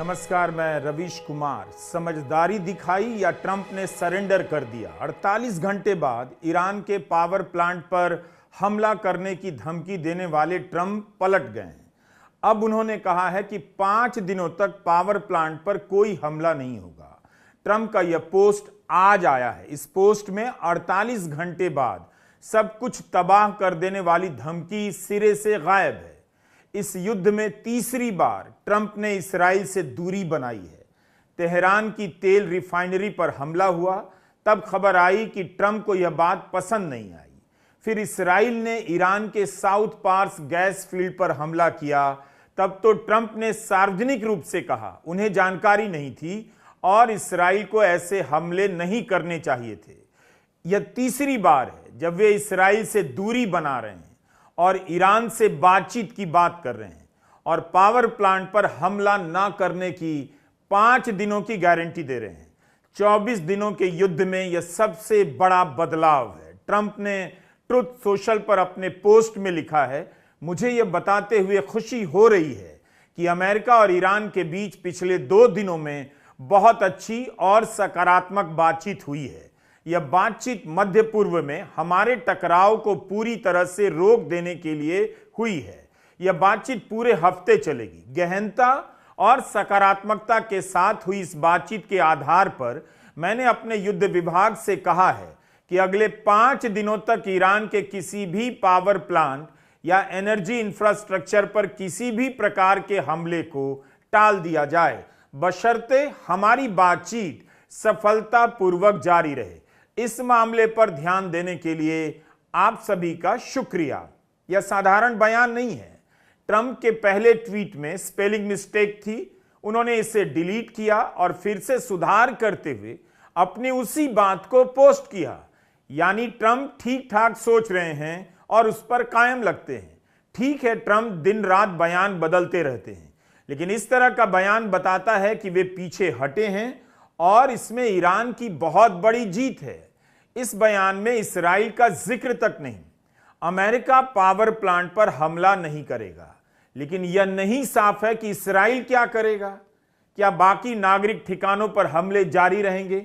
नमस्कार, मैं रवीश कुमार। समझदारी दिखाई या ट्रंप ने सरेंडर कर दिया? 48 घंटे बाद ईरान के पावर प्लांट पर हमला करने की धमकी देने वाले ट्रंप पलट गए हैं। अब उन्होंने कहा है कि 5 दिनों तक पावर प्लांट पर कोई हमला नहीं होगा। ट्रंप का यह पोस्ट आज आया है। इस पोस्ट में 48 घंटे बाद सब कुछ तबाह कर देने वाली धमकी सिरे से गायब है। इस युद्ध में तीसरी बार ट्रंप ने इस्राइल से दूरी बनाई है। तेहरान की तेल रिफाइनरी पर हमला हुआ, तब खबर आई कि ट्रंप को यह बात पसंद नहीं आई। फिर इस्राइल ने ईरान के साउथ पार्स गैस फील्ड पर हमला किया, तब तो ट्रंप ने सार्वजनिक रूप से कहा उन्हें जानकारी नहीं थी और इस्राइल को ऐसे हमले नहीं करने चाहिए थे। यह तीसरी बार है जब वे इस्राइल से दूरी बना रहे हैं और ईरान से बातचीत की बात कर रहे हैं और पावर प्लांट पर हमला ना करने की 5 दिनों की गारंटी दे रहे हैं। 24 दिनों के युद्ध में यह सबसे बड़ा बदलाव है। ट्रंप ने ट्रुथ सोशल पर अपने पोस्ट में लिखा है, मुझे यह बताते हुए खुशी हो रही है कि अमेरिका और ईरान के बीच पिछले 2 दिनों में बहुत अच्छी और सकारात्मक बातचीत हुई है। यह बातचीत मध्य पूर्व में हमारे टकराव को पूरी तरह से रोक देने के लिए हुई है। यह बातचीत पूरे हफ्ते चलेगी। गहनता और सकारात्मकता के साथ हुई इस बातचीत के आधार पर मैंने अपने युद्ध विभाग से कहा है कि अगले 5 दिनों तक ईरान के किसी भी पावर प्लांट या एनर्जी इंफ्रास्ट्रक्चर पर किसी भी प्रकार के हमले को टाल दिया जाए, बशर्ते हमारी बातचीत सफलतापूर्वक जारी रहे। इस मामले पर ध्यान देने के लिए आप सभी का शुक्रिया। यह साधारण बयान नहीं है। ट्रंप के पहले ट्वीट में स्पेलिंग मिस्टेक थी, उन्होंने इसे डिलीट किया और फिर से सुधार करते हुए अपनी उसी बात को पोस्ट किया। यानी ट्रंप ठीक ठाक सोच रहे हैं और उस पर कायम लगते हैं। ठीक है, ट्रंप दिन रात बयान बदलते रहते हैं, लेकिन इस तरह का बयान बताता है कि वे पीछे हटे हैं और इसमें ईरान की बहुत बड़ी जीत है। इस बयान में इस्राइल का जिक्र तक नहीं। अमेरिका पावर प्लांट पर हमला नहीं करेगा, लेकिन यह नहीं साफ है कि इस्राइल क्या करेगा। क्या बाकी नागरिक ठिकानों पर हमले जारी रहेंगे?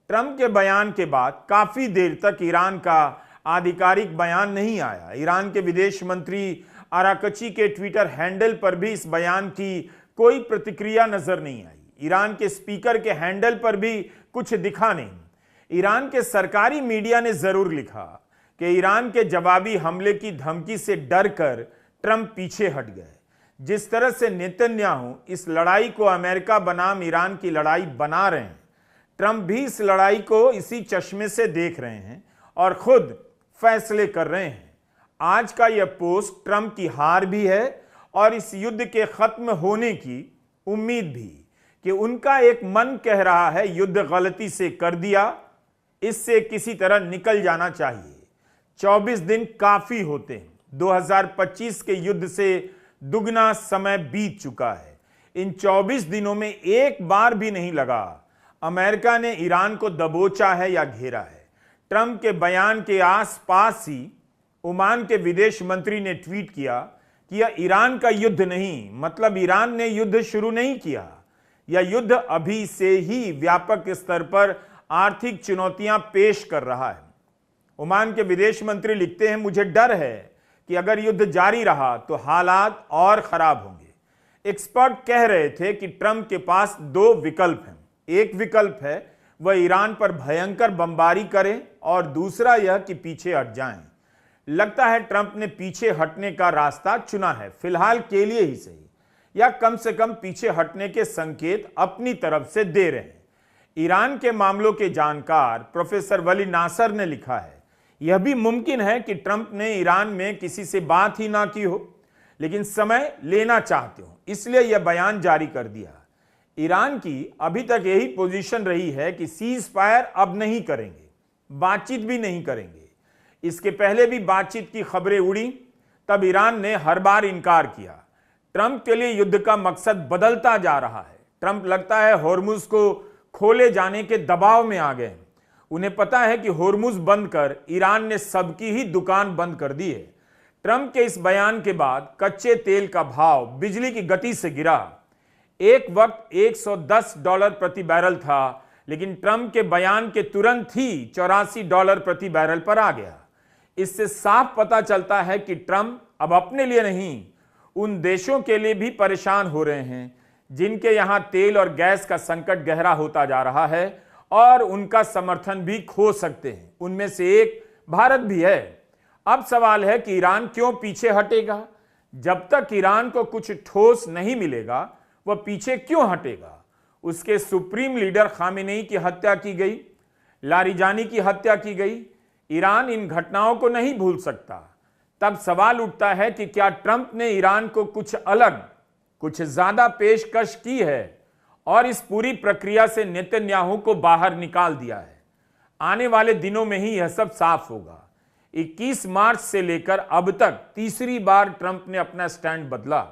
ट्रंप के बयान के बाद काफी देर तक ईरान का आधिकारिक बयान नहीं आया। ईरान के विदेश मंत्री अराकची के ट्विटर हैंडल पर भी इस बयान की कोई प्रतिक्रिया नजर नहीं आई। ईरान के स्पीकर के हैंडल पर भी कुछ दिखा नहीं। ईरान के सरकारी मीडिया ने जरूर लिखा कि ईरान के जवाबी हमले की धमकी से डरकर ट्रंप पीछे हट गए। जिस तरह से नेतन्याहू इस लड़ाई को अमेरिका बनाम ईरान की लड़ाई बना रहे हैं, ट्रंप भी इस लड़ाई को इसी चश्मे से देख रहे हैं और खुद फैसले कर रहे हैं। आज का यह पोस्ट ट्रंप की हार भी है और इस युद्ध के खत्म होने की उम्मीद भी, कि उनका एक मन कह रहा है युद्ध गलती से कर दिया, इससे किसी तरह निकल जाना चाहिए। 24 दिन काफी होते हैं। 2025 के युद्ध से दुगना समय बीत चुका है। इन 24 दिनों में एक बार भी नहीं लगा अमेरिका ने ईरान को दबोचा है या घेरा है। ट्रंप के बयान के आसपास ही ओमान के विदेश मंत्री ने ट्वीट किया कि यह ईरान का युद्ध नहीं, मतलब ईरान ने युद्ध शुरू नहीं किया। यह युद्ध अभी से ही व्यापक स्तर पर आर्थिक चुनौतियां पेश कर रहा है। ओमान के विदेश मंत्री लिखते हैं, मुझे डर है कि अगर युद्ध जारी रहा तो हालात और खराब होंगे। एक्सपर्ट कह रहे थे कि ट्रंप के पास 2 विकल्प हैं। एक विकल्प है वह ईरान पर भयंकर बमबारी करें और दूसरा यह कि पीछे हट जाएं। लगता है ट्रंप ने पीछे हटने का रास्ता चुना है, फिलहाल के लिए ही सही, या कम से कम पीछे हटने के संकेत अपनी तरफ से दे रहे हैं। ईरान के मामलों के जानकार प्रोफेसर वली नासर ने लिखा है, यह भी मुमकिन है कि ट्रंप ने ईरान में किसी से बात ही ना की हो, लेकिन समय लेना चाहते हो, इसलिए यह बयान जारी कर दिया। ईरान की अभी तक यही पोजीशन रही है कि सीज फायर अब नहीं करेंगे, बातचीत भी नहीं करेंगे। इसके पहले भी बातचीत की खबरें उड़ी, तब ईरान ने हर बार इनकार किया। ट्रंप के लिए युद्ध का मकसद बदलता जा रहा है। ट्रंप लगता है होर्मुज को खोले जाने के दबाव में आ गए। उन्हें पता है कि होर्मुज बंद कर ईरान ने सबकी ही दुकान बंद कर दी है। ट्रंप के इस बयान के बाद कच्चे तेल का भाव बिजली की गति से गिरा। एक वक्त $110 प्रति बैरल था, लेकिन ट्रंप के बयान के तुरंत ही $84 प्रति बैरल पर आ गया। इससे साफ पता चलता है कि ट्रंप अब अपने लिए नहीं, उन देशों के लिए भी परेशान हो रहे हैं जिनके यहां तेल और गैस का संकट गहरा होता जा रहा है और उनका समर्थन भी खो सकते हैं। उनमें से एक भारत भी है। अब सवाल है कि ईरान क्यों पीछे हटेगा? जब तक ईरान को कुछ ठोस नहीं मिलेगा, वह पीछे क्यों हटेगा? उसके सुप्रीम लीडर खामेनेई की हत्या की गई, लारिजानी की हत्या की गई। ईरान इन घटनाओं को नहीं भूल सकता। तब सवाल उठता है कि क्या ट्रंप ने ईरान को कुछ अलग, कुछ ज्यादा पेशकश की है और इस पूरी प्रक्रिया से नेतन्याहू को बाहर निकाल दिया है? आने वाले दिनों में ही यह सब साफ होगा। 21 मार्च से लेकर अब तक तीसरी बार ट्रंप ने अपना स्टैंड बदला।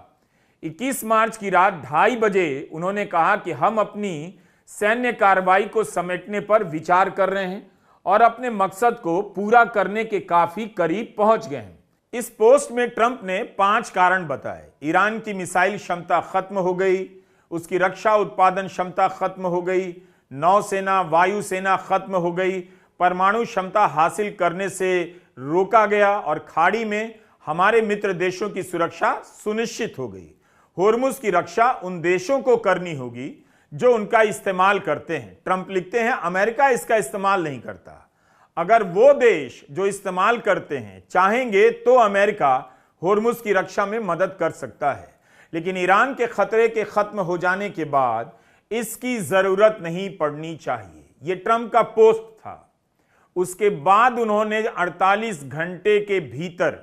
21 मार्च की रात 2:30 बजे उन्होंने कहा कि हम अपनी सैन्य कार्रवाई को समेटने पर विचार कर रहे हैं और अपने मकसद को पूरा करने के काफी करीब पहुंच गए हैं। इस पोस्ट में ट्रंप ने 5 कारण बताए। ईरान की मिसाइल क्षमता खत्म हो गई, उसकी रक्षा उत्पादन क्षमता खत्म हो गई, नौसेना वायुसेना खत्म हो गई, परमाणु क्षमता हासिल करने से रोका गया और खाड़ी में हमारे मित्र देशों की सुरक्षा सुनिश्चित हो गई। होर्मुज की रक्षा उन देशों को करनी होगी जो उनका इस्तेमाल करते हैं। ट्रंप लिखते हैं अमेरिका इसका इस्तेमाल नहीं करता। अगर वो देश जो इस्तेमाल करते हैं चाहेंगे तो अमेरिका होर्मुज की रक्षा में मदद कर सकता है, लेकिन ईरान के खतरे के खत्म हो जाने के बाद इसकी जरूरत नहीं पड़नी चाहिए। यह ट्रंप का पोस्ट था। उसके बाद उन्होंने 48 घंटे के भीतर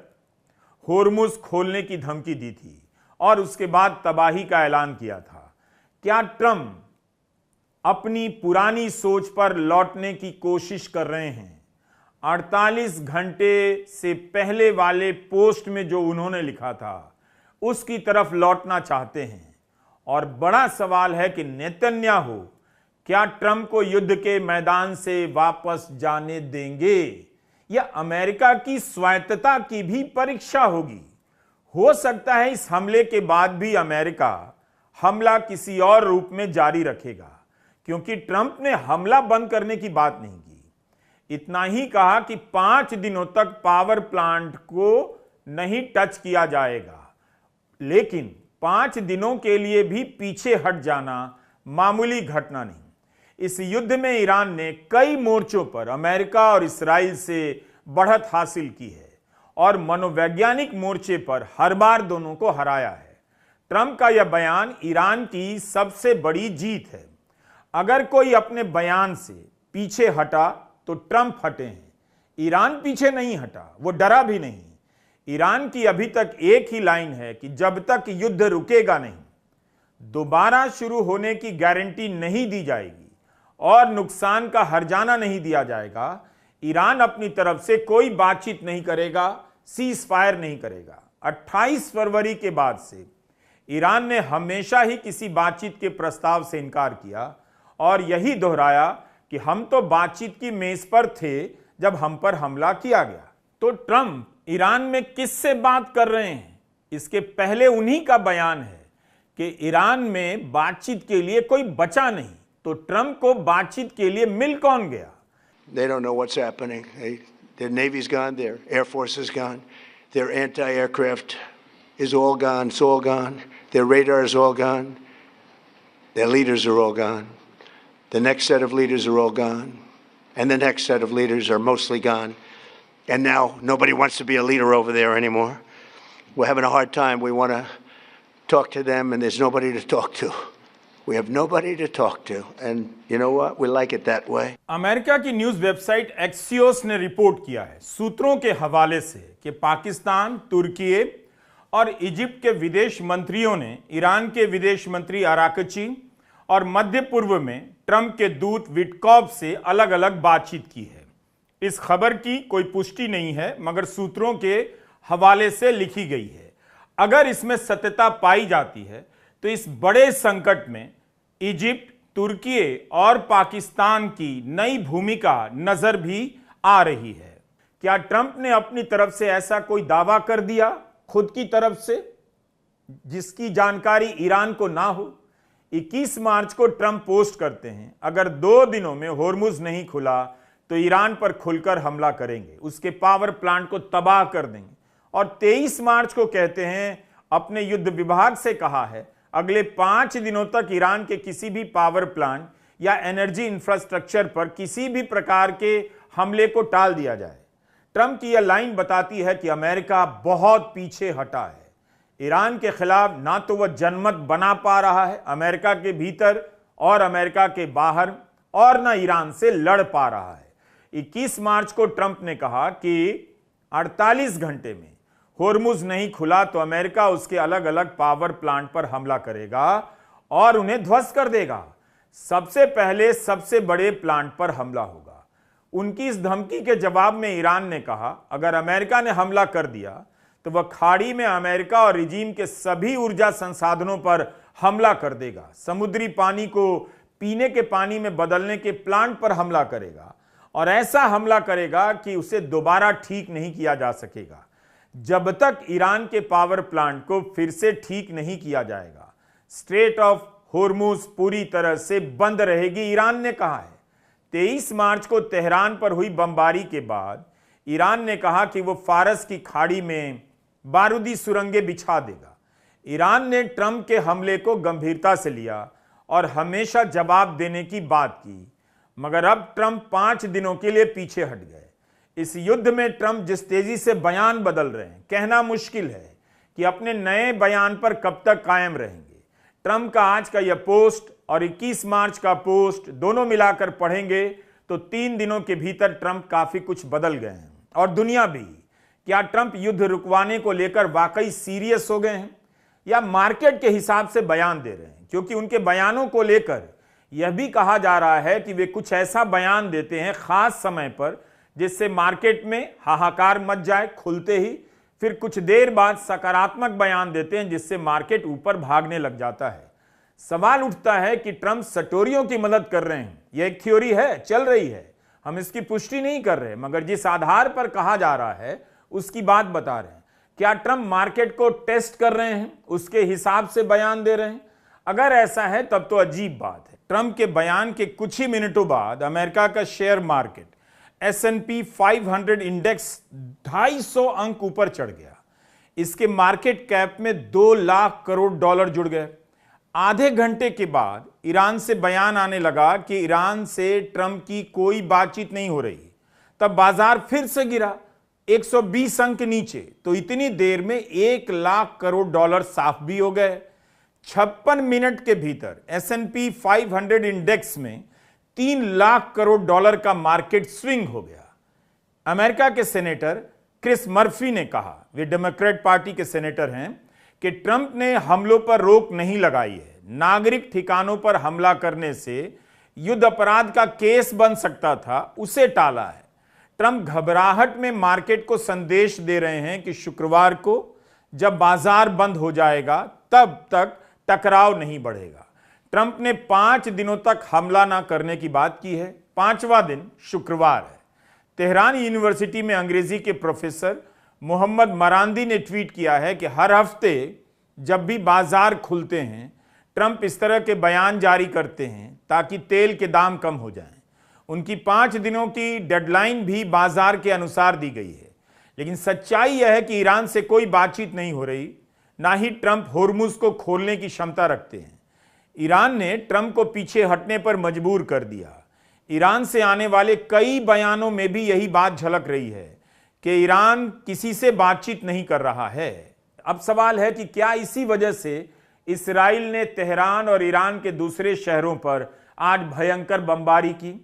होर्मुज खोलने की धमकी दी थी और उसके बाद तबाही का ऐलान किया था। क्या ट्रंप अपनी पुरानी सोच पर लौटने की कोशिश कर रहे हैं? 48 घंटे से पहले वाले पोस्ट में जो उन्होंने लिखा था उसकी तरफ लौटना चाहते हैं। और बड़ा सवाल है कि नेतन्याहू क्या ट्रंप को युद्ध के मैदान से वापस जाने देंगे या अमेरिका की स्वायत्तता की भी परीक्षा होगी? हो सकता है इस हमले के बाद भी अमेरिका हमला किसी और रूप में जारी रखेगा, क्योंकि ट्रंप ने हमला बंद करने की बात नहीं की। इतना ही कहा कि 5 दिनों तक पावर प्लांट को नहीं टच किया जाएगा, लेकिन 5 दिनों के लिए भी पीछे हट जाना मामूली घटना नहीं। इस युद्ध में ईरान ने कई मोर्चों पर अमेरिका और इस्राइल से बढ़त हासिल की है और मनोवैज्ञानिक मोर्चे पर हर बार दोनों को हराया है। ट्रंप का यह बयान ईरान की सबसे बड़ी जीत है। अगर कोई अपने बयान से पीछे हटा तो ट्रंप हटे हैं। ईरान पीछे नहीं हटा, वो डरा भी नहीं। ईरान की अभी तक एक ही लाइन है कि जब तक युद्ध रुकेगा नहीं, दोबारा शुरू होने की गारंटी नहीं दी जाएगी और नुकसान का हर्जाना नहीं दिया जाएगा, ईरान अपनी तरफ से कोई बातचीत नहीं करेगा, सीज फायर नहीं करेगा। 28 फरवरी के बाद से ईरान ने हमेशा ही किसी बातचीत के प्रस्ताव से इनकार किया और यही दोहराया कि हम तो बातचीत की मेज पर थे जब हम पर हमला किया गया। तो ट्रंप ईरान में किससे बात कर रहे हैं? इसके पहले उन्हीं का बयान है कि ईरान में बातचीत के लिए कोई बचा नहीं। तो ट्रंप को बातचीत के लिए मिल कौन गया? They don't know what's happening. Their Navy's gone, their Air Force is gone, their anti-aircraft is all gone, it's all gone, their radar is all gone, their leaders are all gone, the next set of leaders are all gone, and the next set of leaders are mostly gone, and now nobody wants to be a leader over there anymore. We're having a hard time. We want to talk to them, and there's nobody to talk to. We have nobody to talk to, and you know what? We like it that way. America की news website Axios ने report किया है सूत्रों के हवाले से कि पाकिस्तान, तुर्की और इजिप्ट के विदेश मंत्रियों ने ईरान के विदेश मंत्री अराकची और मध्य पूर्व में ट्रंप के दूत विटकॉफ से अलग अलग बातचीत की है। इस खबर की कोई पुष्टि नहीं है, मगर सूत्रों के हवाले से लिखी गई है। अगर इसमें सत्यता पाई जाती है तो इस बड़े संकट में इजिप्ट, तुर्की और पाकिस्तान की नई भूमिका नजर भी आ रही है। क्या ट्रंप ने अपनी तरफ से ऐसा कोई दावा कर दिया खुद की तरफ से जिसकी जानकारी ईरान को ना हो? 21 मार्च को ट्रंप पोस्ट करते हैं, अगर 2 दिनों में होर्मुज नहीं खुला तो ईरान पर खुलकर हमला करेंगे, उसके पावर प्लांट को तबाह कर देंगे। और 23 मार्च को कहते हैं, अपने युद्ध विभाग से कहा है अगले 5 दिनों तक ईरान के किसी भी पावर प्लांट या एनर्जी इंफ्रास्ट्रक्चर पर किसी भी प्रकार के हमले को टाल दिया जाए। ट्रंप की यह लाइन बताती है कि अमेरिका बहुत पीछे हटा है। ईरान के खिलाफ ना तो वह जनमत बना पा रहा है अमेरिका के भीतर और अमेरिका के बाहर, और ना ईरान से लड़ पा रहा है। 21 मार्च को ट्रंप ने कहा कि 48 घंटे में होर्मुज नहीं खुला तो अमेरिका उसके अलग अलग पावर प्लांट पर हमला करेगा और उन्हें ध्वस्त कर देगा। सबसे पहले सबसे बड़े प्लांट पर हमला होगा। उनकी इस धमकी के जवाब में ईरान ने कहा, अगर अमेरिका ने हमला कर दिया तो वह खाड़ी में अमेरिका और रिजीम के सभी ऊर्जा संसाधनों पर हमला कर देगा, समुद्री पानी को पीने के पानी में बदलने के प्लांट पर हमला करेगा, और ऐसा हमला करेगा कि उसे दोबारा ठीक नहीं किया जा सकेगा जब तक ईरान के पावर प्लांट को फिर से ठीक नहीं किया जाएगा। स्ट्रेट ऑफ होर्मुज पूरी तरह से बंद रहेगी, ईरान ने कहा है। 23 मार्च को तेहरान पर हुई बमबारी के बाद ईरान ने कहा कि वो फारस की खाड़ी में बारूदी सुरंगें बिछा देगा। ईरान ने ट्रंप के हमले को गंभीरता से लिया और हमेशा जवाब देने की बात की, मगर अब ट्रंप 5 दिनों के लिए पीछे हट गए। इस युद्ध में ट्रंप जिस तेजी से बयान बदल रहे हैं, कहना मुश्किल है कि अपने नए बयान पर कब तक कायम रहेंगे। ट्रंप का आज का यह पोस्ट और 21 मार्च का पोस्ट दोनों मिलाकर पढ़ेंगे तो 3 दिनों के भीतर ट्रंप काफी कुछ बदल गए हैं, और दुनिया भी। क्या ट्रंप युद्ध रुकवाने को लेकर वाकई सीरियस हो गए हैं या मार्केट के हिसाब से बयान दे रहे हैं? क्योंकि उनके बयानों को लेकर यह भी कहा जा रहा है कि वे कुछ ऐसा बयान देते हैं खास समय पर जिससे मार्केट में हाहाकार मच जाए खुलते ही, फिर कुछ देर बाद सकारात्मक बयान देते हैं जिससे मार्केट ऊपर भागने लग जाता है। सवाल उठता है कि ट्रंप सटोरियों की मदद कर रहे हैं। यह एक थ्योरी है, चल रही है, हम इसकी पुष्टि नहीं कर रहे, मगर जिस आधार पर कहा जा रहा है उसकी बात बता रहे हैं। क्या ट्रंप मार्केट को टेस्ट कर रहे हैं, उसके हिसाब से बयान दे रहे हैं? अगर ऐसा है तब तो अजीब बात है। ट्रंप के बयान के कुछ ही मिनटों बाद अमेरिका का शेयर मार्केट S&P 500 इंडेक्स 250 अंक ऊपर चढ़ गया। इसके मार्केट कैप में 2 लाख करोड़ डॉलर जुड़ गए। आधे घंटे के बाद ईरान से बयान आने लगा कि ईरान से ट्रंप की कोई बातचीत नहीं हो रही। तब बाजार फिर से गिरा 120 अंक नीचे, तो इतनी देर में 1 लाख करोड़ डॉलर साफ भी हो गए। 56 मिनट के भीतर S&P 500 इंडेक्स में 3 लाख करोड़ डॉलर का मार्केट स्विंग हो गया। अमेरिका के सेनेटर क्रिस मर्फी ने कहा, वे डेमोक्रेट पार्टी के सेनेटर हैं, कि ट्रंप ने हमलों पर रोक नहीं लगाई है। नागरिक ठिकानों पर हमला करने से युद्ध अपराध का केस बन सकता था, उसे टाला है। ट्रंप घबराहट में मार्केट को संदेश दे रहे हैं कि शुक्रवार को जब बाजार बंद हो जाएगा तब तक टकराव नहीं बढ़ेगा। ट्रंप ने 5 दिनों तक हमला ना करने की बात की है। 5वां दिन शुक्रवार है। तेहरान यूनिवर्सिटी में अंग्रेजी के प्रोफेसर मोहम्मद मरांदी ने ट्वीट किया है कि हर हफ्ते जब भी बाजार खुलते हैं ट्रंप इस तरह के बयान जारी करते हैं ताकि तेल के दाम कम हो जाएं। उनकी 5 दिनों की डेडलाइन भी बाजार के अनुसार दी गई है, लेकिन सच्चाई यह है कि ईरान से कोई बातचीत नहीं हो रही, ना ही ट्रंप होर्मुज को खोलने की क्षमता रखते हैं। ईरान ने ट्रंप को पीछे हटने पर मजबूर कर दिया। ईरान से आने वाले कई बयानों में भी यही बात झलक रही है कि ईरान किसी से बातचीत नहीं कर रहा है। अब सवाल है कि क्या इसी वजह से इस्राइल ने तेहरान और ईरान के दूसरे शहरों पर आज भयंकर बमबारी की?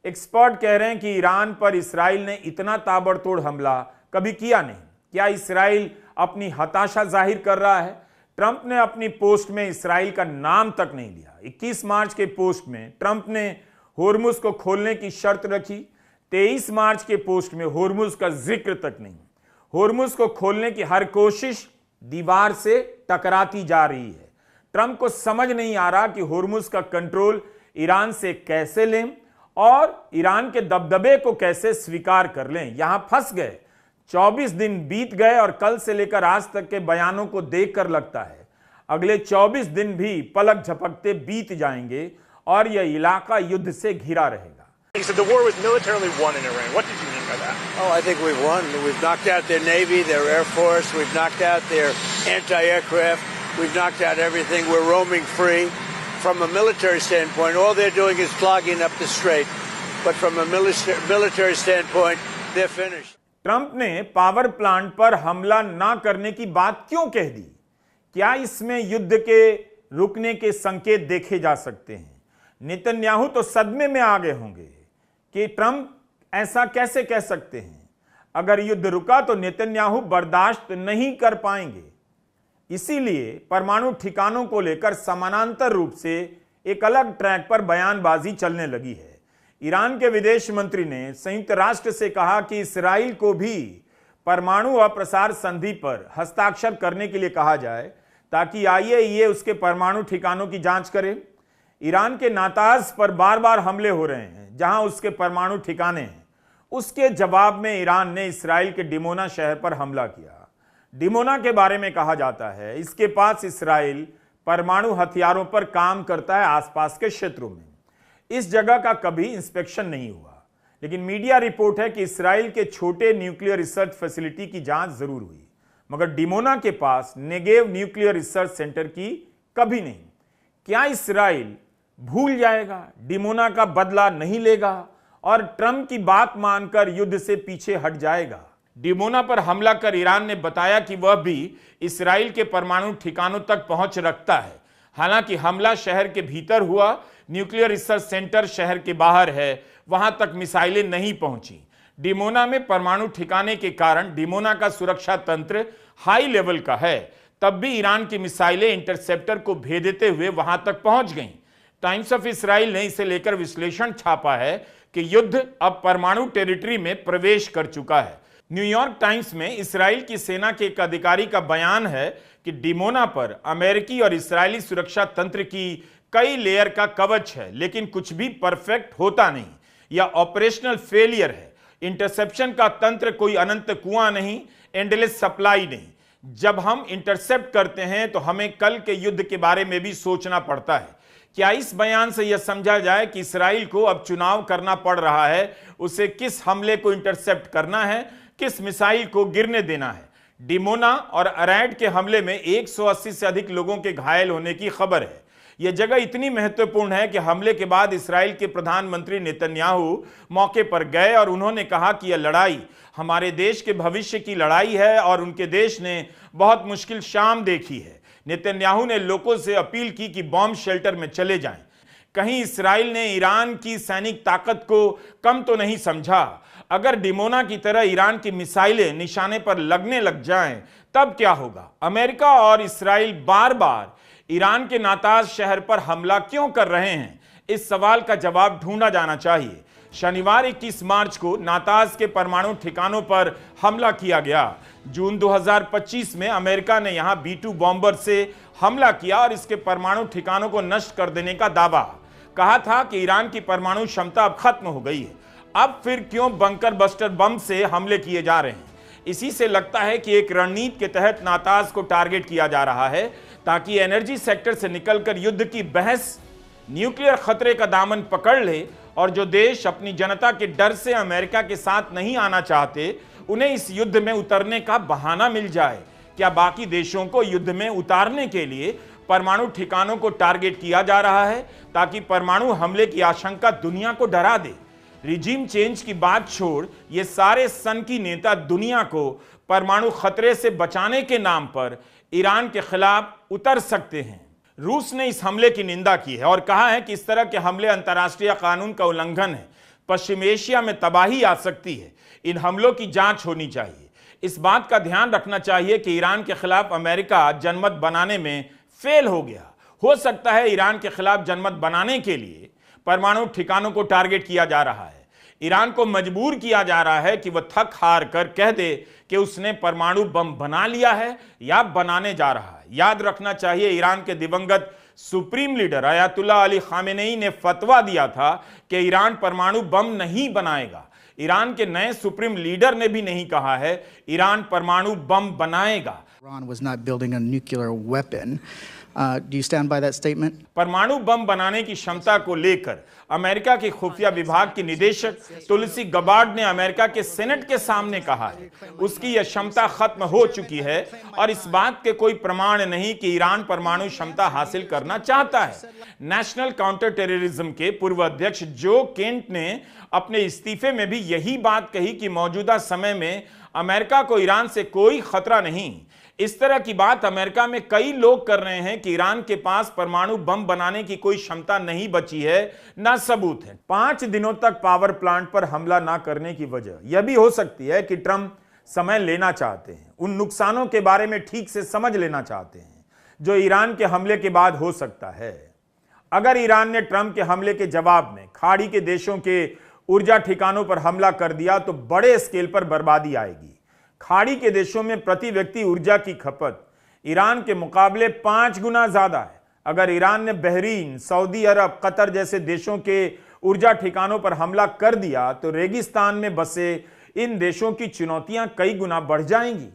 एक्सपर्ट कह रहे हैं कि ईरान पर इस्राइल ने इतना ताबड़तोड़ हमला कभी किया नहीं। क्या इस्राइल अपनी हताशा जाहिर कर रहा है? ट्रंप ने अपनी पोस्ट में इस्राइल का नाम तक नहीं लिया। 21 मार्च के पोस्ट में ट्रंप ने होर्मुज को खोलने की शर्त रखी। 23 मार्च के पोस्ट में होर्मुज का जिक्र तक नहीं। होर्मुज को खोलने की हर कोशिश दीवार से टकराती जा रही है। ट्रंप को समझ नहीं आ रहा कि होर्मुज का कंट्रोल ईरान से कैसे लें और ईरान के दबदबे को कैसे स्वीकार कर लें। यहां फंस गए। 24 दिन बीत गए और कल से लेकर आज तक के बयानों को देखकर लगता है अगले 24 दिन भी पलक झपकते बीत जाएंगे और यह इलाका युद्ध से घिरा रहेगा। You said the war was militarily won in Iran. What did you mean by that? Oh, I think we've won. We've knocked out their Navy, their Air Force. We've knocked out their anti-aircraft. We've knocked out everything. We're roaming free. From a military standpoint, all they're doing is clogging up the strait. But from a military standpoint, they're finished. Trump ने power plant पर हमला ना करने की बात क्यों कह दी? क्या इसमें युद्ध के रुकने के संकेत देखे जा सकते हैं? नेतन्याहू तो सदमे में आ गए होंगे कि ट्रंप ऐसा कैसे कह सकते हैं। अगर युद्ध रुका तो नेतन्याहू बर्दाश्त नहीं कर पाएंगे। इसीलिए परमाणु ठिकानों को लेकर समानांतर रूप से एक अलग ट्रैक पर बयानबाजी चलने लगी है। ईरान के विदेश मंत्री ने संयुक्त राष्ट्र से कहा कि इस्राइल को भी परमाणु अप्रसार संधि पर हस्ताक्षर करने के लिए कहा जाए ताकि आईएईए उसके परमाणु ठिकानों की जांच करे। ईरान के नाताज पर बार बार हमले हो रहे हैं जहां उसके परमाणु ठिकाने हैं। उसके जवाब में ईरान ने इस्राइल के डिमोना शहर पर हमला किया। डिमोना के बारे में कहा जाता है इसके पास इस्राइल परमाणु हथियारों पर काम करता है आसपास के क्षेत्रों में। इस जगह का कभी इंस्पेक्शन नहीं हुआ, लेकिन मीडिया रिपोर्ट है कि इस्राइल के छोटे न्यूक्लियर रिसर्च फैसिलिटी की जांच जरूर हुई, मगर डिमोना के पास नेगेव न्यूक्लियर रिसर्च सेंटर की कभी नहीं। क्या इस्राइल भूल जाएगा, डिमोना का बदला नहीं लेगा और ट्रंप की बात मानकर युद्ध से पीछे हट जाएगा? डिमोना पर हमला कर ईरान ने बताया कि वह भी इस्राइल के परमाणु ठिकानों तक पहुंच रखता है। हालांकि हमला शहर के भीतर हुआ, न्यूक्लियर रिसर्च सेंटर शहर के बाहर है, वहां तक मिसाइलें नहीं पहुंची। डिमोना में परमाणु ठिकाने के कारण डिमोना का सुरक्षा तंत्र हाई लेवल का है, तब भी ईरान की मिसाइलें इंटरसेप्टर को भेदते हुए वहां तक पहुंच गईं। टाइम्स ऑफ इस्राइल ने इसे लेकर विश्लेषण छापा है कि युद्ध अब परमाणु टेरिटरी में प्रवेश कर चुका है। न्यूयॉर्क टाइम्स में इस्राइल की सेना के एक अधिकारी का बयान है कि डिमोना पर अमेरिकी और इस्राइली सुरक्षा तंत्र की कई लेयर का कवच है, लेकिन कुछ भी परफेक्ट होता नहीं। यह ऑपरेशनल फेलियर है। इंटरसेप्शन का तंत्र कोई अनंत कुआं नहीं, एंडलेस सप्लाई नहीं। जब हम इंटरसेप्ट करते हैं तो हमें कल के युद्ध के बारे में भी सोचना पड़ता है। क्या इस बयान से यह समझा जाए कि इस्राइल को अब चुनाव करना पड़ रहा है, उसे किस हमले को इंटरसेप्ट करना है, किस मिसाइल को गिरने देना है? डिमोना और अरैड के हमले में 180 से अधिक लोगों के घायल होने की खबर है। यह जगह इतनी महत्वपूर्ण है कि हमले के बाद इस्राइल के प्रधानमंत्री नेतन्याहू मौके पर गए और उन्होंने कहा कि यह लड़ाई हमारे देश के भविष्य की लड़ाई है और उनके देश ने बहुत मुश्किल शाम देखी है। नेतन्याहू ने लोगों से अपील की कि बॉम्ब शेल्टर में चले जाएं। कहीं इस्राइल ने ईरान की सैनिक ताकत को कम तो नहीं समझा? अगर डिमोना की तरह ईरान की मिसाइलें निशाने पर लगने लग जाएं, तब क्या होगा? अमेरिका और इस्राइल बार बार ईरान के नाताज शहर पर हमला क्यों कर रहे हैं? इस सवाल का जवाब ढूंढा जाना चाहिए। शनिवार 21 मार्च को नाताज के परमाणु ठिकानों पर हमला किया गया। जून 2025 में अमेरिका ने यहां B-2 बॉम्बर से हमला किया और इसके परमाणु ठिकानों को नष्ट कर देने का दावा कहा था कि ईरान की परमाणु क्षमता अब खत्म हो गई है। अब फिर क्यों बंकर बस्टर बम से हमले किए जा रहे हैं? इसी से लगता है कि एक रणनीति के तहत नाताज को टारगेट किया जा रहा है ताकि एनर्जी सेक्टर से निकलकर युद्ध की बहस न्यूक्लियर खतरे का दामन पकड़ ले और जो देश अपनी जनता के डर से अमेरिका के साथ नहीं आना चाहते, उन्हें इस युद्ध में उतरने का बहाना मिल जाए। क्या बाकी देशों को युद्ध में उतारने के लिए परमाणु ठिकानों को टारगेट किया जा रहा है ताकि परमाणु हमले की आशंका दुनिया को डरा दे? रिजीम चेंज की बात छोड़, ये सारे सन की नेता दुनिया को परमाणु खतरे से बचाने के नाम पर ईरान के खिलाफ उतर सकते हैं। रूस ने इस हमले की निंदा की है और कहा है कि इस तरह के हमले अंतर्राष्ट्रीय कानून का उल्लंघन है। पश्चिम एशिया में तबाही आ सकती है। इन हमलों की जांच होनी चाहिए। इस बात का ध्यान रखना चाहिए कि ईरान के खिलाफ अमेरिका जनमत बनाने में फेल हो गया। हो सकता है ईरान के खिलाफ जनमत बनाने के लिए परमाणु ठिकानों को टारगेट किया जा रहा है। ईरान को मजबूर किया जा रहा है कि वह थक हार कर कह दे कि उसने परमाणु बम बना लिया है या बनाने जा रहा है। याद रखना चाहिए, ईरान के दिवंगत supreme leader Ayatollah Ali Khamenei ने फतवा दिया था कि ईरान परमाणु बम नहीं बनाएगा। ईरान के नए सुप्रीम लीडर ने भी नहीं कहा है ईरान परमाणु बम बनाएगा। Iran was not building a nuclear weapon. Do you stand by that statement? परमाणु बम बनाने की क्षमता को लेकर अमेरिका के खुफिया विभाग की निदेशक तुलसी गबार्ड ने अमेरिका के सेनेट के सामने कहा है उसकी यह क्षमता खत्म हो चुकी है और इस बात के कोई प्रमाण नहीं कि ईरान परमाणु क्षमता हासिल करना चाहता है। नेशनल काउंटर टेररिज्म के पूर्व अध्यक्ष जो केंट ने अपने इस्तीफे में भी यही बात कही कि मौजूदा समय में अमेरिका को ईरान से कोई खतरा नहीं। इस तरह की बात अमेरिका में कई लोग कर रहे हैं कि ईरान के पास परमाणु बम बनाने की कोई क्षमता नहीं बची है, ना सबूत है। 5 दिनों तक पावर प्लांट पर हमला ना करने की वजह यह भी हो सकती है कि ट्रंप समय लेना चाहते हैं, उन नुकसानों के बारे में ठीक से समझ लेना चाहते हैं जो ईरान के हमले के बाद हो सकता है। अगर ईरान ने ट्रंप के हमले के जवाब में खाड़ी के देशों के ऊर्जा ठिकानों पर हमला कर दिया तो बड़े स्केल पर बर्बादी आएगी। खाड़ी के देशों में प्रति व्यक्ति ऊर्जा की खपत ईरान के मुकाबले 5 गुना ज्यादा है। अगर ईरान ने बहरीन, सऊदी अरब, कतर जैसे देशों के ऊर्जा ठिकानों पर हमला कर दिया तो रेगिस्तान में बसे इन देशों की चुनौतियां कई गुना बढ़ जाएंगी।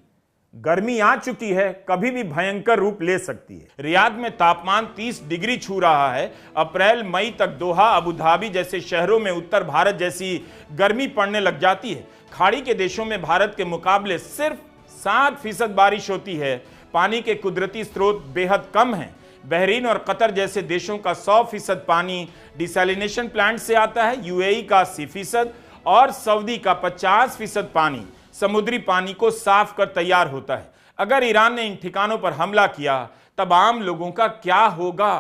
गर्मी आ चुकी है, कभी भी भयंकर रूप ले सकती है। रियाद में तापमान 30 डिग्री छू रहा है। अप्रैल मई तक दोहा, अबू धाबी जैसे शहरों में उत्तर भारत जैसी गर्मी पड़ने लग जाती है। खाड़ी के देशों में भारत के मुकाबले सिर्फ 7% बारिश होती है। पानी के कुदरती स्रोत बेहद कम हैं। बहरीन और कतर जैसे देशों का 100% पानी डिसैलिनेशन प्लांट से आता है। यूएई का 80% और सऊदी का 50% पानी समुद्री पानी को साफ कर तैयार होता है। अगर ईरान ने इन ठिकानों पर हमला किया तब आम लोगों का क्या होगा?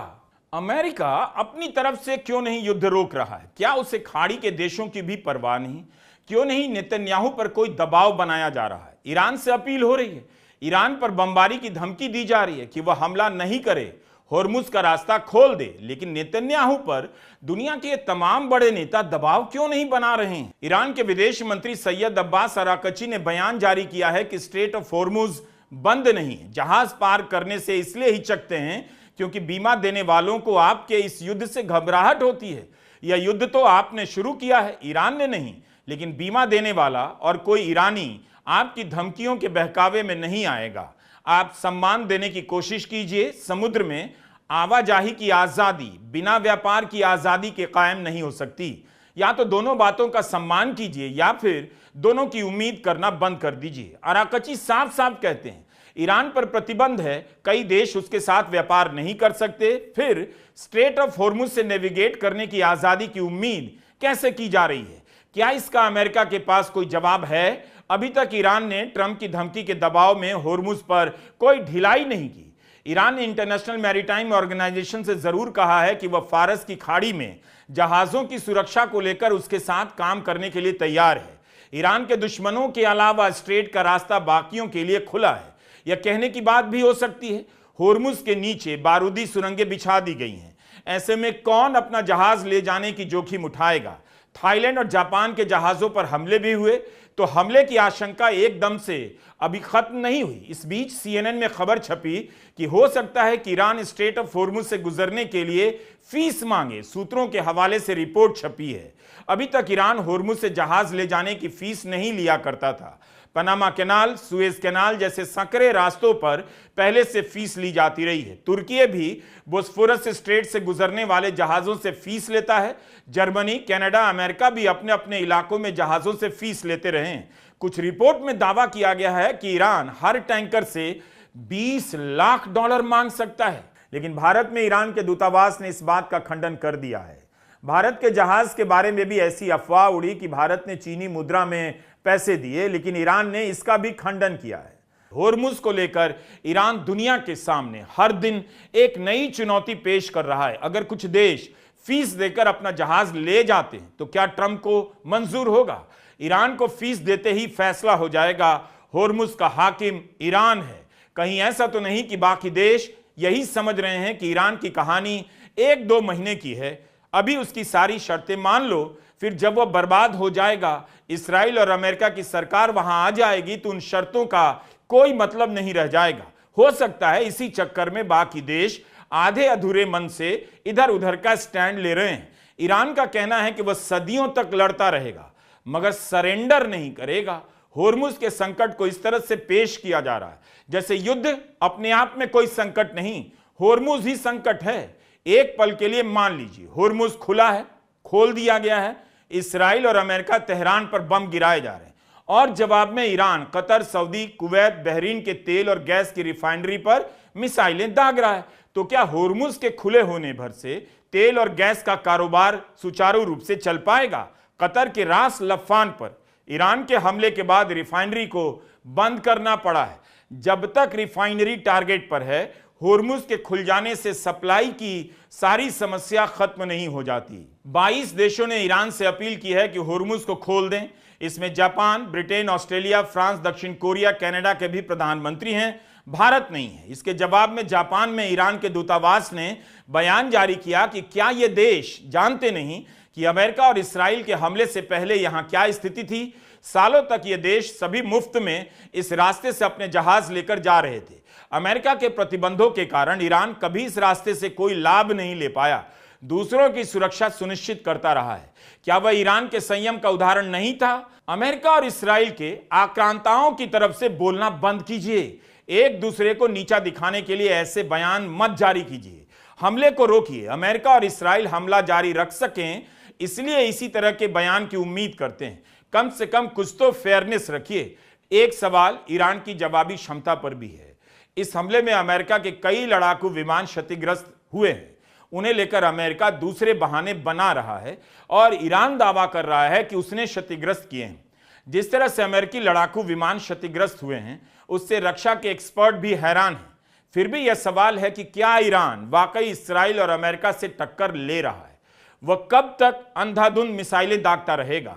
अमेरिका अपनी तरफ से क्यों नहीं युद्ध रोक रहा है? क्या उसे खाड़ी के देशों की भी परवाह नहीं? क्यों नहीं नेतन्याहू पर कोई दबाव बनाया जा रहा है? ईरान से अपील हो रही है, ईरान पर बमबारी की धमकी दी जा रही है कि वह हमला नहीं करे, होर्मुज का रास्ता खोल दे। लेकिन नेतन्याहू पर दुनिया के तमाम बड़े नेता दबाव क्यों नहीं बना रहे हैं? ईरान के विदेश मंत्री सैयद अब्बास अराकची ने बयान जारी किया है कि स्ट्रेट ऑफ होर्मुज बंद नहीं है। जहाज पार करने से इसलिए हिचकते हैं क्योंकि बीमा देने वालों को आपके इस युद्ध से घबराहट होती है। यह युद्ध तो आपने शुरू किया है, ईरान ने नहीं, लेकिन बीमा देने वाला और कोई ईरानी आपकी धमकियों के बहकावे में नहीं आएगा। आप सम्मान देने की कोशिश कीजिए। समुद्र में आवाजाही की आजादी बिना व्यापार की आजादी के कायम नहीं हो सकती। या तो दोनों बातों का सम्मान कीजिए या फिर दोनों की उम्मीद करना बंद कर दीजिए। अराकची साफ साफ कहते हैं ईरान पर प्रतिबंध है, कई देश उसके साथ व्यापार नहीं कर सकते, फिर स्ट्रेट ऑफ होर्मुज से नेविगेट करने की आजादी की उम्मीद कैसे की जा रही है? क्या इसका अमेरिका के पास कोई जवाब है? अभी तक ईरान ने ट्रंप की धमकी के दबाव में होर्मुज पर कोई ढिलाई नहीं की। ईरान ने इंटरनेशनल मैरीटाइम ऑर्गेनाइजेशन से जरूर कहा है कि वह फारस की खाड़ी में जहाजों की सुरक्षा को लेकर उसके साथ काम करने के लिए तैयार है। ईरान के दुश्मनों के अलावा स्ट्रेट का रास्ता बाकियों के लिए खुला है। यह कहने की बात भी हो सकती है होर्मुज के नीचे बारूदी सुरंगें बिछा दी गई हैं। ऐसे में कौन अपना जहाज ले जाने की जोखिम उठाएगा? थाईलैंड और जापान के जहाजों पर हमले भी हुए तो हमले की आशंका एकदम से अभी खत्म नहीं हुई। इस बीच सीएनएन में खबर छपी कि हो सकता है कि ईरान स्ट्रेट ऑफ होर्मुज से गुजरने के लिए फीस मांगे। सूत्रों के हवाले से रिपोर्ट छपी है अभी तक ईरान होर्मुज से जहाज ले जाने की फीस नहीं लिया करता था। पनामा कैनाल, सुएज कैनाल जैसे संकरे रास्तों पर पहले से फीस ली जाती रही है। तुर्की भी बोस्फोरस स्ट्रेट से गुजरने वाले जहाजों से फीस लेता है। जर्मनी, कनाडा, अमेरिका भी अपने अपने इलाकों में जहाजों से फीस लेते रहे हैं। कुछ रिपोर्ट में दावा किया गया है कि ईरान हर टैंकर से $20 लाख मांग सकता है। लेकिन भारत में ईरान के दूतावास ने इस बात का खंडन कर दिया है। भारत के जहाज के बारे में भी ऐसी अफवाह उड़ी कि भारत ने चीनी मुद्रा में पैसे दिए, लेकिन ईरान ने इसका भी खंडन किया है। होर्मुज को लेकर ईरान दुनिया के सामने हर दिन एक नई चुनौती पेश कर रहा है। अगर कुछ देश फीस देकर अपना जहाज ले जाते हैं तो क्या ट्रंप को मंजूर होगा? ईरान को फीस देते ही फैसला हो जाएगा होर्मुज का हाकिम ईरान है। कहीं ऐसा तो नहीं कि बाकी देश यही समझ रहे हैं कि ईरान की कहानी 1-2 महीने की है, अभी उसकी सारी शर्तें मान लो, फिर जब वह बर्बाद हो जाएगा, इस्राइल और अमेरिका की सरकार वहां आ जाएगी तो उन शर्तों का कोई मतलब नहीं रह जाएगा। हो सकता है इसी चक्कर में बाकी देश आधे अधूरे मन से इधर उधर का स्टैंड ले रहे हैं। ईरान का कहना है कि वह सदियों तक लड़ता रहेगा मगर सरेंडर नहीं करेगा। होर्मुज के संकट को इस तरह से पेश किया जा रहा है जैसे युद्ध अपने आप में कोई संकट नहीं, होर्मुज ही संकट है। एक पल के लिए मान लीजिए होर्मुज खुला है, खोल दिया गया है, इसराइल और अमेरिका तेहरान पर बम गिराए जा रहे हैं और जवाब में Iran, Qatar, Saudi, Kuwait, Bahrain के तेल और गैस की रिफाइनरी पर मिसाइलें दाग रहा है। तो क्या होर्मुज के खुले होने भर से तेल और गैस का कारोबार सुचारू रूप से चल पाएगा? कतर के रास लफान पर ईरान के हमले के बाद रिफाइनरी को बंद करना पड़ा है। जब तक रिफाइनरी टारगेट पर है, होर्मुज के खुल जाने से सप्लाई की सारी समस्या खत्म नहीं हो जाती। 22 देशों ने ईरान से अपील की है कि होर्मुज को खोल दें। इसमें जापान, ब्रिटेन, ऑस्ट्रेलिया, फ्रांस, दक्षिण कोरिया, कनाडा के भी प्रधानमंत्री हैं, भारत नहीं है। इसके जवाब में जापान में ईरान के दूतावास ने बयान जारी किया कि क्या ये देश जानते नहीं कि अमेरिका और इसराइल के हमले से पहले यहां क्या स्थिति थी? सालों तक ये देश सभी मुफ्त में इस रास्ते से अपने जहाज लेकर जा रहे थे। अमेरिका के प्रतिबंधों के कारण ईरान कभी इस रास्ते से कोई लाभ नहीं ले पाया, दूसरों की सुरक्षा सुनिश्चित करता रहा है। क्या वह ईरान के संयम का उदाहरण नहीं था? अमेरिका और इसराइल के आक्रांताओं की तरफ से बोलना बंद कीजिए। एक दूसरे को नीचा दिखाने के लिए ऐसे बयान मत जारी कीजिए। हमले को रोकिए। अमेरिका और इसराइल हमला जारी रख सकें, इसलिए इसी तरह के बयान की उम्मीद करते हैं। कम से कम कुछ तो फेयरनेस रखिए। एक सवाल ईरान की जवाबी क्षमता पर भी है। इस हमले में अमेरिका के कई लड़ाकू विमान क्षतिग्रस्त हुए हैं। उन्हें लेकर अमेरिका दूसरे बहाने बना रहा है और ईरान दावा कर रहा है कि उसने क्षतिग्रस्त किए हैं। जिस तरह से अमेरिकी लड़ाकू विमान क्षतिग्रस्त हुए हैं, उससे रक्षा के एक्सपर्ट भी हैरान हैं। फिर भी यह सवाल है कि क्या ईरान वाकई इसराइल और अमेरिका से टक्कर ले रहा है? वह कब तक अंधाधुंध मिसाइलें दागता रहेगा?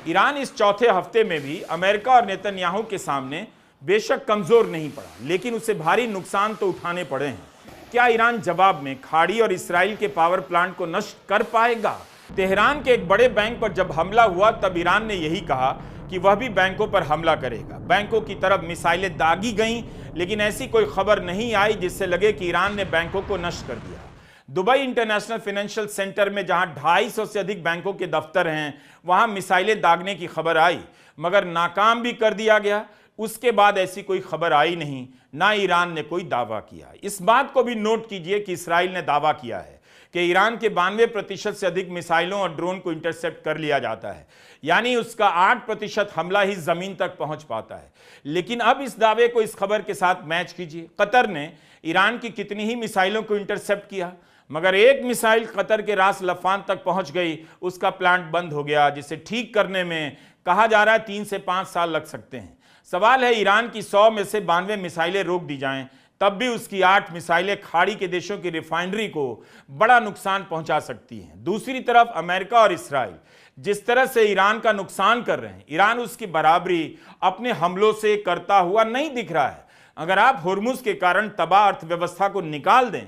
ईरान इस चौथे हफ्ते में भी अमेरिका और नेतन्याहू के सामने बेशक कमजोर नहीं पड़ा, लेकिन उसे भारी नुकसान तो उठाने पड़े हैं। क्या ईरान जवाब में खाड़ी और इसराइल के पावर प्लांट को नष्ट कर पाएगा? तेहरान के एक बड़े बैंक पर जब हमला हुआ तब ईरान ने यही कहा कि वह भी बैंकों पर हमला करेगा। बैंकों की तरफ मिसाइलें दागी गईं, लेकिन ऐसी कोई खबर नहीं आई जिससे लगे कि ईरान ने बैंकों को नष्ट कर दिया। दुबई इंटरनेशनल फाइनेंशियल सेंटर में जहां 250 से अधिक बैंकों के दफ्तर हैं, वहां मिसाइलें दागने की खबर आई, मगर नाकाम भी कर दिया गया। उसके बाद ऐसी कोई खबर आई नहीं, ना ईरान ने कोई दावा किया। इस बात को भी नोट कीजिए कि इसराइल ने दावा किया है कि ईरान के 92% से अधिक मिसाइलों और ड्रोन को इंटरसेप्ट कर लिया जाता है, यानी उसका 8% हमला ही जमीन तक पहुंच पाता है। लेकिन अब इस दावे को इस खबर के साथ मैच कीजिए। कतर ने ईरान की कितनी ही मिसाइलों को इंटरसेप्ट किया, मगर एक मिसाइल कतर के रास लफान तक पहुंच गई, उसका प्लांट बंद हो गया, जिसे ठीक करने में कहा जा रहा है 3 से 5 साल लग सकते हैं। सवाल है, ईरान की 100 में से 92 मिसाइलें रोक दी जाएं, तब भी उसकी 8 मिसाइलें खाड़ी के देशों की रिफाइनरी को बड़ा नुकसान पहुंचा सकती हैं। दूसरी तरफ अमेरिका और इसराइल जिस तरह से ईरान का नुकसान कर रहे हैं, ईरान उसकी बराबरी अपने हमलों से करता हुआ नहीं दिख रहा है। अगर आप होर्मुज के कारण तबाह अर्थव्यवस्था को निकाल दें,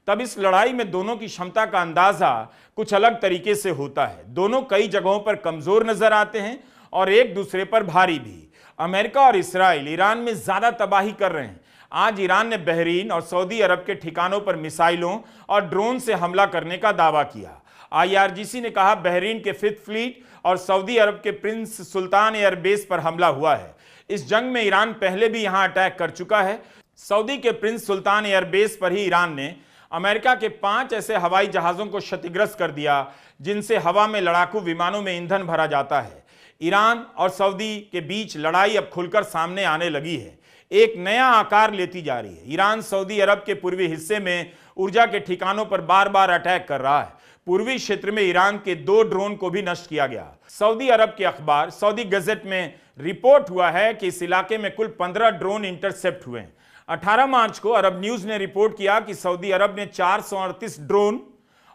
तब इस लड़ाई में दोनों की क्षमता का अंदाजा कुछ अलग तरीके से होता है। दोनों कई जगहों पर कमजोर नजर आते हैं और एक दूसरे पर भारी भी। अमेरिका और इसराइल ईरान में ज्यादा तबाही कर रहे हैं। आज ईरान ने बहरीन और सऊदी अरब के ठिकानों पर मिसाइलों और ड्रोन से हमला करने का दावा किया। IRGC ने कहा बहरीन के 5th फ्लीट और सऊदी अरब के प्रिंस सुल्तान एयरबेस पर हमला हुआ है। इस जंग में ईरान पहले भी यहां अटैक कर चुका है। सऊदी के प्रिंस सुल्तान एयरबेस पर ही ईरान ने अमेरिका के 5 ऐसे हवाई जहाजों को क्षतिग्रस्त कर दिया जिनसे हवा में लड़ाकू विमानों में ईंधन भरा जाता है। ईरान और सऊदी के बीच लड़ाई अब खुलकर सामने आने लगी है, एक नया आकार लेती जा रही है। ईरान सऊदी अरब के पूर्वी हिस्से में ऊर्जा के ठिकानों पर बार बार अटैक कर रहा है। पूर्वी क्षेत्र में ईरान के 2 ड्रोन को भी नष्ट किया गया। सऊदी अरब के अखबार सऊदी गजेट में रिपोर्ट हुआ है कि इस इलाके में कुल 15 ड्रोन इंटरसेप्ट हुए। 18 मार्च को अरब न्यूज ने रिपोर्ट किया कि सऊदी अरब ने 438 ड्रोन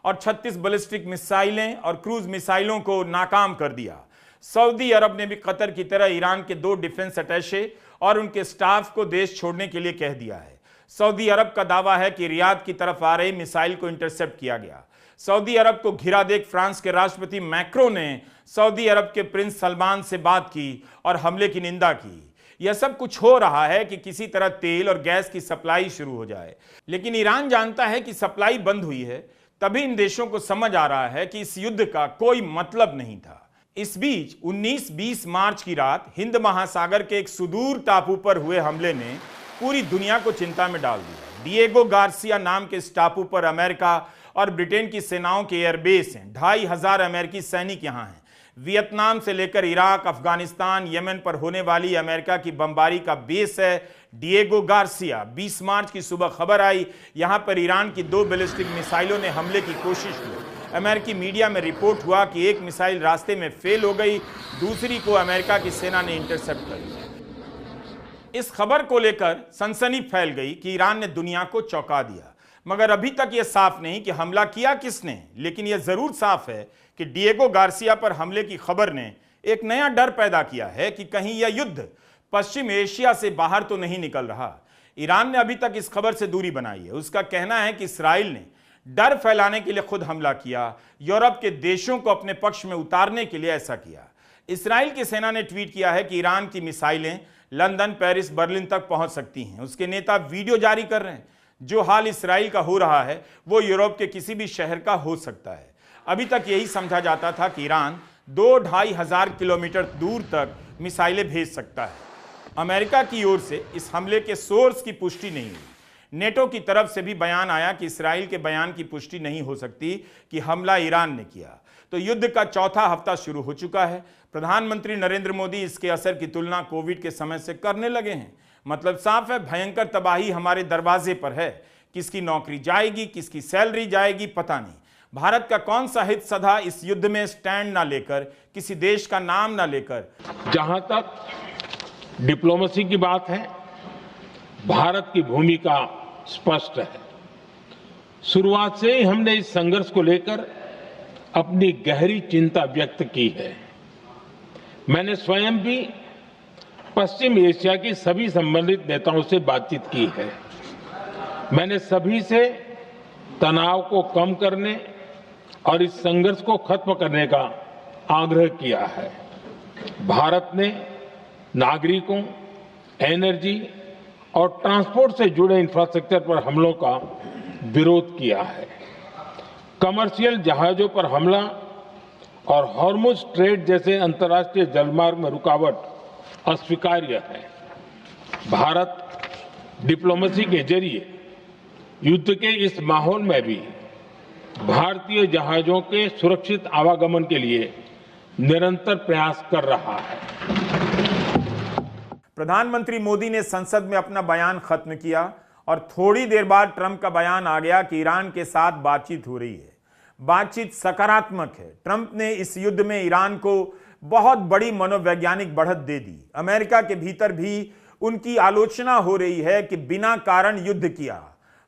और 36 बैलिस्टिक मिसाइलें और क्रूज मिसाइलों को नाकाम कर दिया। सऊदी अरब ने भी कतर की तरह ईरान के 2 डिफेंस अटैचे और उनके स्टाफ को देश छोड़ने के लिए कह दिया है। सऊदी अरब का दावा है कि रियाद की तरफ आ रही मिसाइल को इंटरसेप्ट किया गया। सऊदी अरब को घिरा देख फ्रांस के राष्ट्रपति मैक्रो ने सऊदी अरब के प्रिंस सलमान से बात की और हमले की निंदा की। यह सब कुछ हो रहा है कि किसी तरह तेल और गैस की सप्लाई शुरू हो जाए, लेकिन ईरान जानता है कि सप्लाई बंद हुई है। तभी इन देशों को समझ आ रहा है कि इस युद्ध का कोई मतलब नहीं था। इस बीच 19-20 मार्च की रात हिंद महासागर के एक सुदूर टापू पर हुए हमले ने पूरी दुनिया को चिंता में डाल दिया। डिएगो गार्सिया नाम के इस टापू पर अमेरिका और ब्रिटेन की सेनाओं के एयरबेस हैं। 2500 अमेरिकी सैनिक यहां हैं। वियतनाम से लेकर इराक, अफगानिस्तान, यमन पर होने वाली अमेरिका की बमबारी का बेस है डिएगो गार्सिया। 20 मार्च की सुबह खबर आई, यहां पर ईरान की 2 बैलिस्टिक मिसाइलों ने हमले की कोशिश की। अमेरिकी मीडिया में रिपोर्ट हुआ कि एक मिसाइल रास्ते में फेल हो गई, दूसरी को अमेरिका की सेना ने इंटरसेप्ट कर लिया। इस खबर को लेकर सनसनी फैल गई कि ईरान ने दुनिया को चौंका दिया, मगर अभी तक यह साफ नहीं कि हमला किया किसने। लेकिन यह जरूर साफ है कि डिएगो गार्सिया पर हमले की खबर ने एक नया डर पैदा किया है कि कहीं यह युद्ध पश्चिम एशिया से बाहर तो नहीं निकल रहा। ईरान ने अभी तक इस खबर से दूरी बनाई है। उसका कहना है कि इस्राइल ने डर फैलाने के लिए खुद हमला किया, यूरोप के देशों को अपने पक्ष में उतारने के लिए ऐसा किया। इस्राइल की सेना ने ट्वीट किया है कि ईरान की मिसाइलें लंदन, पेरिस, बर्लिन तक पहुंच सकती हैं। उसके नेता वीडियो जारी कर रहे हैं। जो हाल इस्राइल का हो रहा है वो यूरोप के किसी भी शहर का हो सकता है। अभी तक यही समझा जाता था कि ईरान 2-2,500 किलोमीटर दूर तक मिसाइलें भेज सकता है। अमेरिका की ओर से इस हमले के सोर्स की पुष्टि नहीं हुई। नेटो की तरफ से भी बयान आया कि इस्राइल के बयान की पुष्टि नहीं हो सकती कि हमला ईरान ने किया। तो युद्ध का चौथा हफ्ता शुरू हो चुका है। प्रधानमंत्री नरेंद्र मोदी इसके असर की तुलना कोविड के समय से करने लगे हैं। मतलब साफ है, भयंकर तबाही हमारे दरवाजे पर है। किसकी नौकरी जाएगी, किसकी सैलरी जाएगी, पता नहीं। भारत का कौन सा हित सदा इस युद्ध में स्टैंड ना लेकर, किसी देश का नाम ना लेकर। जहां तक डिप्लोमेसी की बात है, भारत की भूमिका स्पष्ट है। शुरुआत से ही हमने इस संघर्ष को लेकर अपनी गहरी चिंता व्यक्त की है। मैंने स्वयं भी पश्चिम एशिया की सभी संबंधित नेताओं से बातचीत की है। मैंने सभी से तनाव को कम करने और इस संघर्ष को खत्म करने का आग्रह किया है। भारत ने नागरिकों, एनर्जी और ट्रांसपोर्ट से जुड़े इंफ्रास्ट्रक्चर पर हमलों का विरोध किया है। कमर्शियल जहाजों पर हमला और हॉर्मुज स्ट्रेट जैसे अंतर्राष्ट्रीय जलमार्ग में रुकावट अस्वीकार्य है। भारत डिप्लोमेसी के जरिए युद्ध के इस माहौल में भी भारतीय जहाजों के सुरक्षित आवागमन के लिए निरंतर प्रयास कर रहा है। प्रधानमंत्री मोदी ने संसद में अपना बयान खत्म किया और थोड़ी देर बाद ट्रंप का बयान आ गया कि ईरान के साथ बातचीत हो रही है। बातचीत सकारात्मक है। ट्रंप ने इस युद्ध में ईरान को बहुत बड़ी मनोवैज्ञानिक बढ़त दे दी। अमेरिका के भीतर भी उनकी आलोचना हो रही है कि बिना कारण युद्ध किया।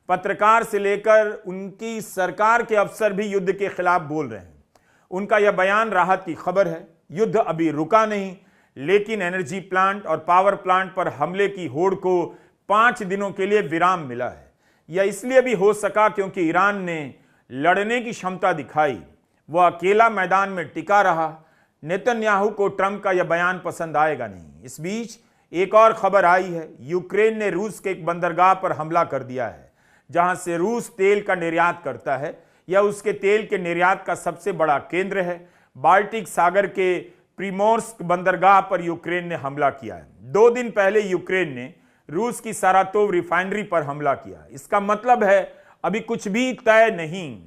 पत्रकार से लेकर उनकी सरकार के अफसर भी युद्ध के खिलाफ बोल रहे हैं। उनका यह बयान राहत की खबर है। युद्ध अभी रुका नहीं, लेकिन एनर्जी प्लांट और पावर प्लांट पर हमले की होड़ को 5 दिनों के लिए विराम मिला है। यह इसलिए भी हो सका क्योंकि ईरान ने लड़ने की क्षमता दिखाई। वह अकेला मैदान में टिका रहा। नेतन्याहू को ट्रंप का यह बयान पसंद आएगा नहीं। इस बीच एक और खबर आई है। यूक्रेन ने रूस के एक बंदरगाह पर हमला कर दिया है, जहां से रूस तेल का निर्यात करता है। यह उसके तेल के निर्यात का सबसे बड़ा केंद्र है। बाल्टिक सागर के प्रिमोर्स्क बंदरगाह पर यूक्रेन ने हमला किया है। 2 दिन पहले यूक्रेन ने रूस की सारातोव रिफाइनरी पर हमला किया। इसका मतलब है अभी कुछ भी तय नहीं।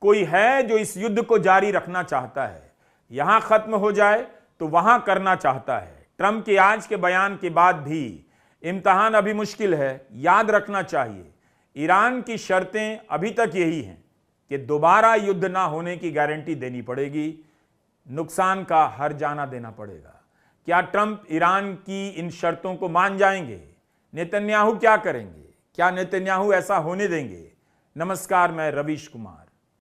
कोई है जो इस युद्ध को जारी रखना चाहता है। यहां खत्म हो जाए तो वहां करना चाहता है। ट्रंप के आज के बयान के बाद भी इम्तिहान अभी मुश्किल है। याद रखना चाहिए, ईरान की शर्तें अभी तक यही हैं कि दोबारा युद्ध ना होने की गारंटी देनी पड़ेगी, नुकसान का हर्जाना देना पड़ेगा। क्या ट्रंप ईरान की इन शर्तों को मान जाएंगे? नेतन्याहू क्या करेंगे? क्या नेतन्याहू ऐसा होने देंगे? नमस्कार, मैं रवीश कुमार।